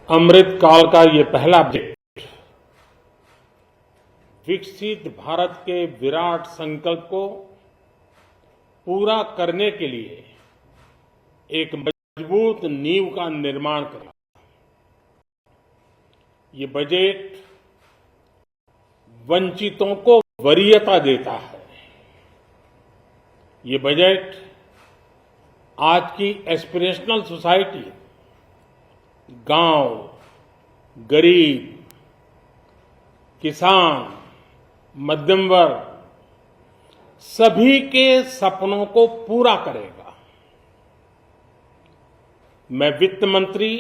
अमृत काल का ये पहला बजट विकसित भारत के विराट संकल्प को पूरा करने के लिए एक मजबूत नींव का निर्माण करेगा। ये बजट वंचितों को वरीयता देता है। ये बजट आज की एस्पिरेशनल सोसाइटी, गांव, गरीब, किसान, मध्यम वर्ग सभी के सपनों को पूरा करेगा। मैं वित्त मंत्री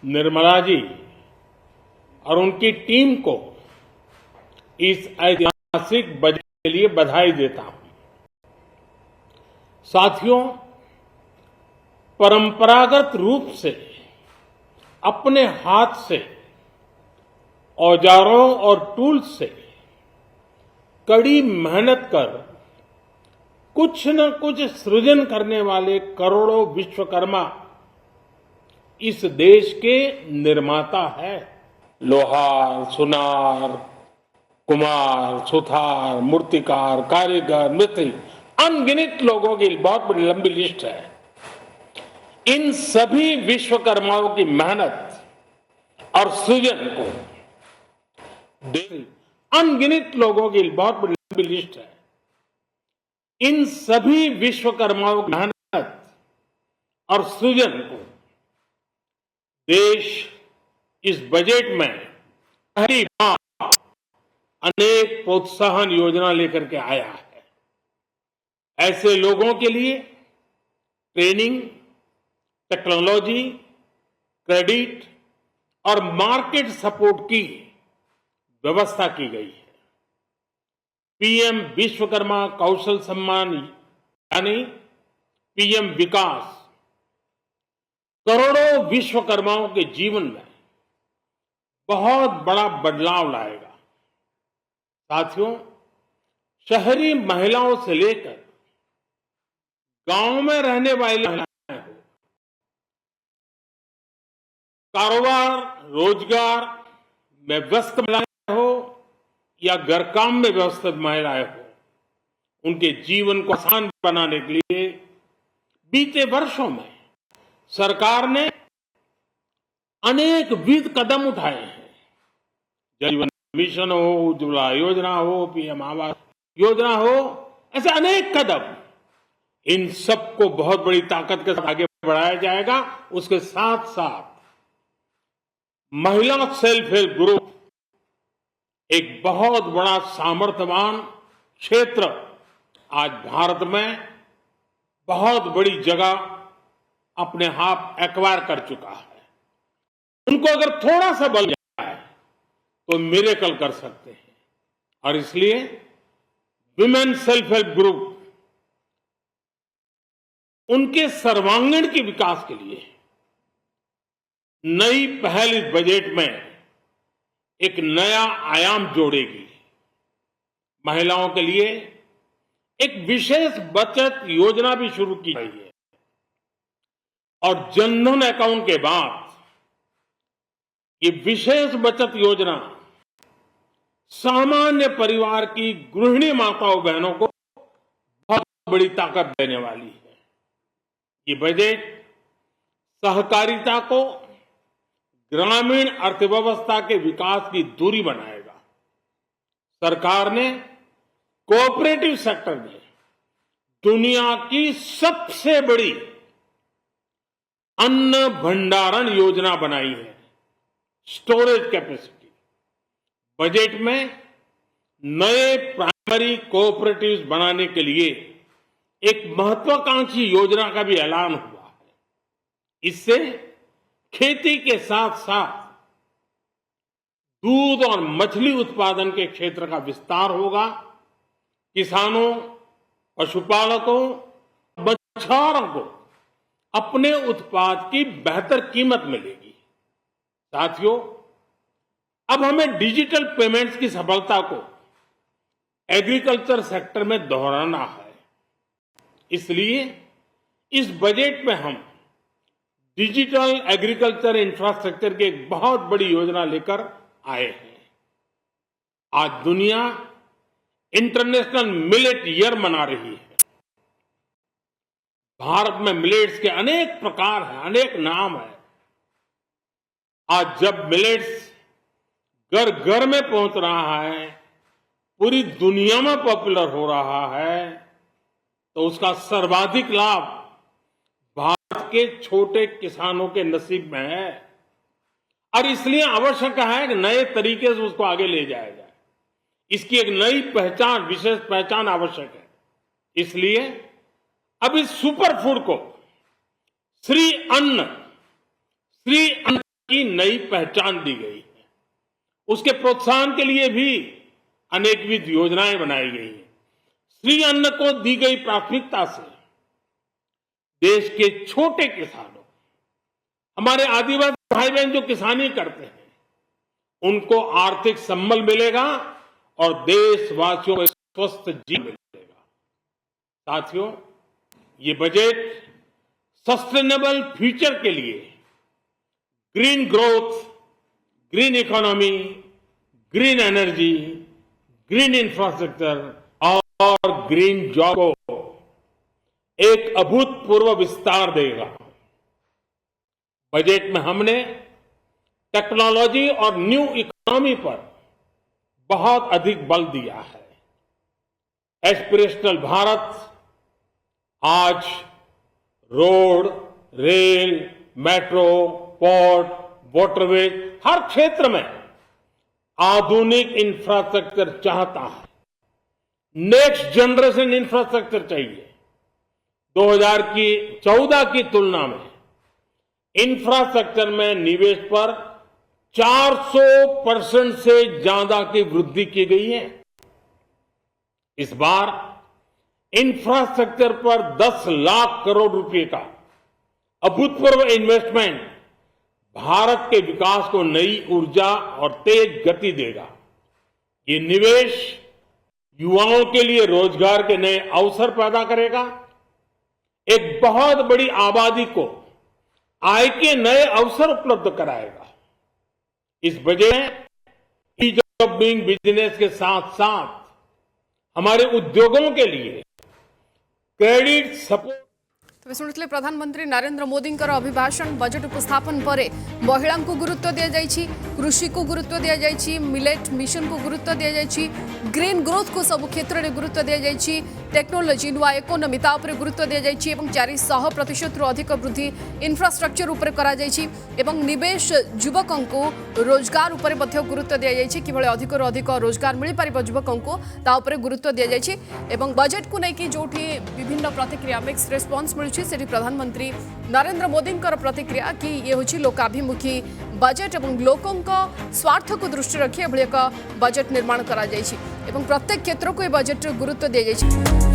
निर्मला जी और उनकी टीम को इस ऐतिहासिक बजट के लिए बधाई देता हूं। साथियों, परंपरागत रूप से अपने हाथ से औजारों और टूल्स से कड़ी मेहनत कर कुछ न कुछ सृजन करने वाले करोड़ों विश्वकर्मा इस देश के निर्माता है। लोहार, सुनार, कुम्हार, सुथार, मूर्तिकार, कारीगर, मिस्त्री, अनगिनत लोगों की बहुत बड़ी लंबी लिस्ट है। इन सभी विश्वकर्माओं की मेहनत और सृजन को अनगिनत लोगों की बहुत बड़ी लंबी लिस्ट है। इन सभी विश्वकर्माओं की मेहनत और सृजन को देश इस बजट में पहली बार अनेक प्रोत्साहन योजना लेकर के आया है। ऐसे लोगों के लिए ट्रेनिंग, टेक्नोलॉजी, क्रेडिट और मार्केट सपोर्ट की व्यवस्था की गई है। पीएम विश्वकर्मा कौशल सम्मान यानी पीएम विकास करोड़ों विश्वकर्माओं के जीवन में बहुत बड़ा बदलाव लाएगा। साथियों, शहरी महिलाओं से लेकर गांव में रहने वाली महिलाएं हो, कारोबार, रोजगार में व्यस्त महिलाएं हो या घर काम में व्यस्त महिलाएं हो, उनके जीवन को आसान बनाने के लिए बीते वर्षों में सरकार ने अनेक विध कदम उठाए हैं। जल जीवन मिशन हो, उज्ज्वला योजना हो, पीएम आवास योजना हो, ऐसे अनेक कदम। इन सबको बहुत बड़ी ताकत के साथ आगे बढ़ाया जाएगा। उसके साथ साथ महिला सेल्फ हेल्प ग्रुप एक बहुत बड़ा सामर्थ्यवान क्षेत्र आज भारत में बहुत बड़ी जगह अपने आप एक्वायर कर चुका है। उनको अगर थोड़ा सा बल जाए तो मिरेकल कर सकते हैं। और इसलिए विमेन सेल्फ हेल्प ग्रुप उनके सर्वांगीण के विकास के लिए नई पहल इस बजट में एक नया आयाम जोड़ेगी। महिलाओं के लिए एक विशेष बचत योजना भी शुरू की गई है और जनधन अकाउंट के बाद ये विशेष बचत योजना सामान्य परिवार की गृहिणी माताओं बहनों को बहुत बड़ी ताकत देने वाली है। ये बजट सहकारिता को ग्रामीण अर्थव्यवस्था के विकास की धुरी बनाएगा। सरकार ने कोऑपरेटिव सेक्टर में दुनिया की सबसे बड़ी अन्न भंडारण योजना बनाई है, स्टोरेज कैपेसिटी। बजट में नए प्राइमरी कोऑपरेटिव्स बनाने के लिए एक महत्वाकांक्षी योजना का भी ऐलान हुआ है। इससे खेती के साथ साथ दूध और मछली उत्पादन के क्षेत्र का विस्तार होगा। किसानों, पशुपालकों, मछुआरों को अपने उत्पाद की बेहतर कीमत मिलेगी। साथियों, अब हमें डिजिटल पेमेंट्स की सफलता को एग्रीकल्चर सेक्टर में दोहराना है। इसलिए इस बजट में हम डिजिटल एग्रीकल्चर इंफ्रास्ट्रक्चर की एक बहुत बड़ी योजना लेकर आए हैं। आज दुनिया इंटरनेशनल मिलेट ईयर मना रही है। भारत में मिलेट्स के अनेक प्रकार हैं, अनेक नाम है। आज जब मिलेट्स घर घर में पहुंच रहा है, पूरी दुनिया में पॉपुलर हो रहा है, तो उसका सर्वाधिक लाभ भारत के छोटे किसानों के नसीब में है। और इसलिए आवश्यक है कि नए तरीके से उसको आगे ले जाया जाए। इसकी एक नई पहचान, विशेष पहचान आवश्यक है। इसलिए अब इस सुपर फूड को श्री अन्न की नई पहचान दी गई है। उसके प्रोत्साहन के लिए भी अनेकविध योजनाएं बनाई गई हैं। श्री अन्न को दी गई प्राथमिकता से देश के छोटे किसानों, हमारे आदिवासी भाई बहन जो किसानी करते हैं, उनको आर्थिक संबल मिलेगा और देशवासियों को स्वस्थ जीवन मिलेगा। साथियों, ये बजट सस्टेनेबल फ्यूचर के लिए green growth, green economy, green energy, green infrastructure और ग्रीन जॉब को एक अभूतपूर्व विस्तार देगा। बजट में हमने टेक्नोलॉजी और न्यू इकोनॉमी पर बहुत अधिक बल दिया है। एस्पिरेशनल भारत आज road, rail, metro, port, waterways, हर क्षेत्र में आधुनिक इंफ्रास्ट्रक्चर चाहता है। नेक्स्ट जनरेशन इंफ्रास्ट्रक्चर चाहिए। 2014 की तुलना में इंफ्रास्ट्रक्चर में निवेश पर 400% से ज्यादा की वृद्धि की गई है। इस बार इंफ्रास्ट्रक्चर पर 10 लाख करोड़ रुपए का अभूतपूर्व इन्वेस्टमेंट भारत के विकास को नई ऊर्जा और तेज गति देगा। ये निवेश युवाओं के लिए रोजगार के नए अवसर पैदा करेगा, एक बहुत बड़ी आबादी को आय के नए अवसर उपलब्ध कराएगा। इस बजट में ईज ऑफ डूइंग बिजनेस के साथ साथ हमारे उद्योगों के लिए क्रेडिट सपोर्ट। तेज शुणुले प्रधानमंत्री नरेंद्र मोदी अभिभाषण बजट उपस्थापन पर महिला को गुरुत्व दि जाइए, कृषि को गुरुत्व दि जाइए, मिलेट मिशन को गुरुत्व दि जाइए, ग्रीन ग्रोथ को सब क्षेत्र में गुरुत्व दि जाइए, टेक्नोलोजी नुआ इकोनॉमी तापर गुरुत्व दि जाइए, 400% अधिक वृद्धि इंफ्रास्ट्रक्चर उपर करा जाइए, निवेश युवकों को रोजगार उपर गुरुत्व दि जाइए, किभली अधिक अधिक रोजगार मिल पार युवकों को तापर गुरुत्व दि जाइए। बजट को लेकिन जो विभिन्न प्रतिक्रिया मिक्स रेस्पॉन्स मिलूँ, से प्रधानमंत्री नरेंद्र मोदी प्रतिक्रिया कि ये हूँ लोकाभिमुखी बजट और लोकों स्वार्थ को दृष्टि रखी एक बजट निर्माण करा प्रत्येक क्षेत्र को बजट गुरुत्व दि जाइए।